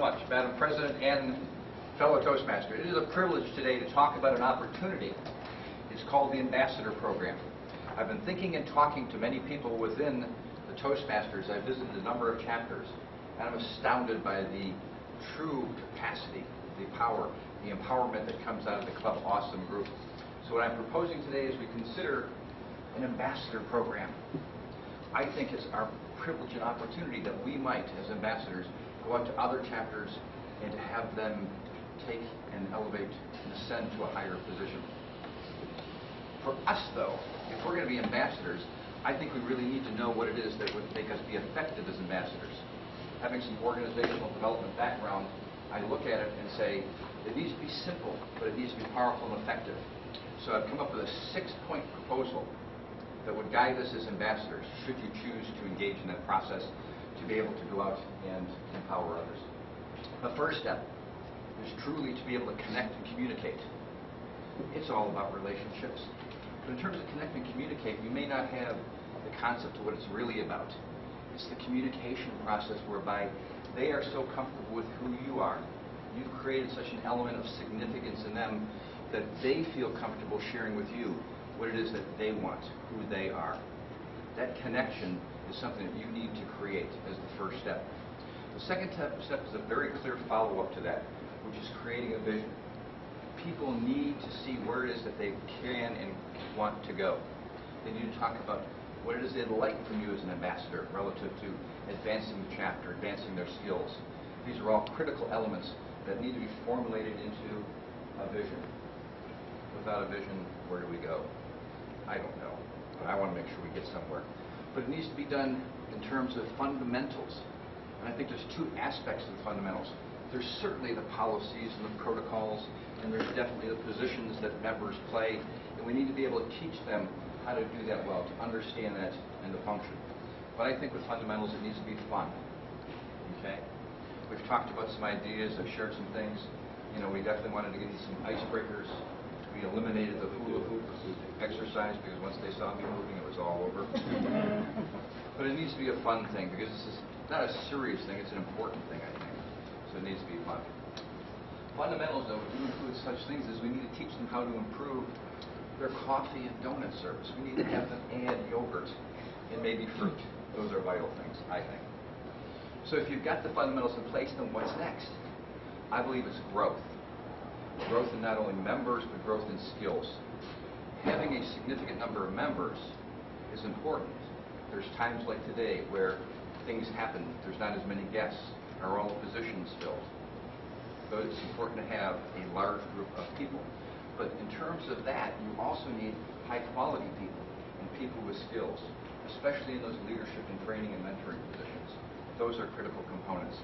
much, Madam President and fellow Toastmasters. It is a privilege today to talk about an opportunity. It's called the Ambassador Program. I've been thinking and talking to many people within the Toastmasters. I've visited a number of chapters, and I'm astounded by the true capacity, the power, the empowerment that comes out of the Club Awesome group. So what I'm proposing today is we consider an Ambassador Program. I think it's our privilege and opportunity that we might, as ambassadors, go out to other chapters and to have them take and elevate and ascend to a higher position. For us, though, if we're going to be ambassadors, I think we really need to know what it is that would make us be effective as ambassadors. Having some organizational development background, I look at it and say, it needs to be simple, but it needs to be powerful and effective. So I've come up with a 6-point proposal that would guide us as ambassadors, should you choose to engage in that process, to be able to go out and empower others. The first step is truly to be able to connect and communicate. It's all about relationships. But in terms of connect and communicate, you may not have the concept of what it's really about. It's the communication process whereby they are so comfortable with who you are. You've created such an element of significance in them that they feel comfortable sharing with you what it is that they want, who they are. That connection is something that you need to create as the first step. The second step is a very clear follow-up to that, which is creating a vision. People need to see where it is that they can and want to go. They need to talk about what it is they'd like from you as an ambassador relative to advancing the chapter, advancing their skills. These are all critical elements that need to be formulated into a vision. Without a vision, where do we go? I don't know, but I want to make sure we get somewhere. But it needs to be done in terms of fundamentals. And I think there's two aspects of the fundamentals. There's certainly the policies and the protocols, and there's definitely the positions that members play, and we need to be able to teach them how to do that well, to understand that and to function. But I think with fundamentals, it needs to be fun. Okay? We've talked about some ideas, I've shared some things. You know, we definitely wanted to get some icebreakers. We eliminated the hula hoop exercise because once they saw me moving, it was all over. But it needs to be a fun thing because this is not a serious thing, it's an important thing, I think. So it needs to be fun. Fundamentals, though, do include such things as we need to teach them how to improve their coffee and donut service. We need to have them add yogurt and maybe fruit. Those are vital things, I think. So if you've got the fundamentals in place, then what's next? I believe it's growth. Growth in not only members, but growth in skills. Having a significant number of members is important. There's times like today where things happen, there's not as many guests, are all the positions filled. So it's important to have a large group of people. But in terms of that, you also need high-quality people and people with skills, especially in those leadership and training and mentoring positions. Those are critical components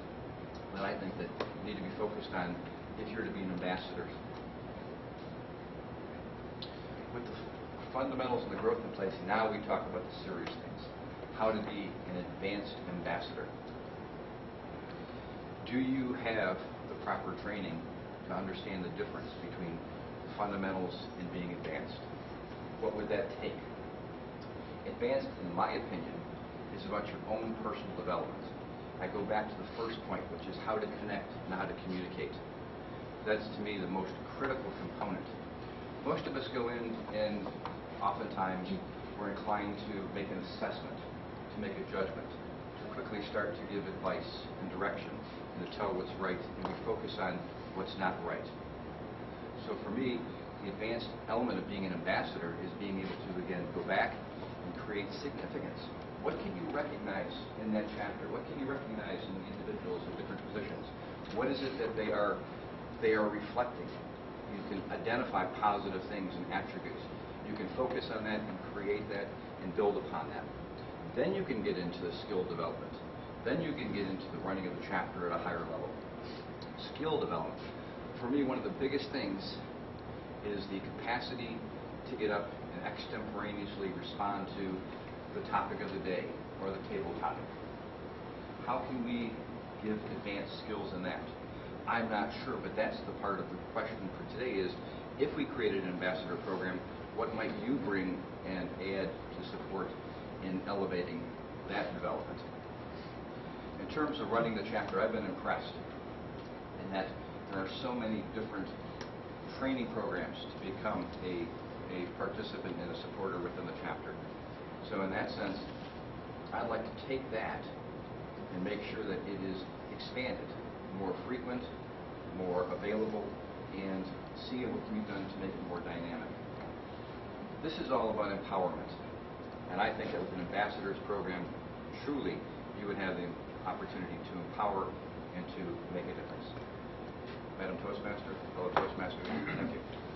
that I think that need to be focused on if you're to be an ambassador. With the fundamentals and the growth in place, now we talk about the serious things. How to be an advanced ambassador. Do you have the proper training to understand the difference between fundamentals and being advanced? What would that take? Advanced, in my opinion, is about your own personal development. I go back to the first point, which is how to connect and how to communicate. That's, to me, the most critical component. Most of us go in and oftentimes we're inclined to make an assessment, to make a judgment, to quickly start to give advice and direction, and to tell what's right, and we focus on what's not right. So for me, the advanced element of being an ambassador is being able to, again, go back and create significance. What can you recognize in that chapter? What can you recognize in the individuals in different positions? What is it that they are reflecting? You can identify positive things and attributes. You can focus on that and create that and build upon that. Then you can get into the skill development. Then you can get into the running of the chapter at a higher level. Skill development. For me, one of the biggest things is the capacity to get up and extemporaneously respond to the topic of the day or the table topic. How can we give advanced skills in that? I'm not sure, but that's the part of the question for today is, if we created an ambassador program, what might you bring and add to support in elevating that development? In terms of running the chapter, I've been impressed and that there are so many different training programs to become a participant and a supporter within the chapter. So in that sense, I'd like to take that and make sure that it is expanded, more frequent, more available, and see what can be done to make it more dynamic. This is all about empowerment. And I think that with an ambassadors program, truly, you would have the opportunity to empower and to make a difference. Madam Toastmaster, fellow Toastmasters, thank you.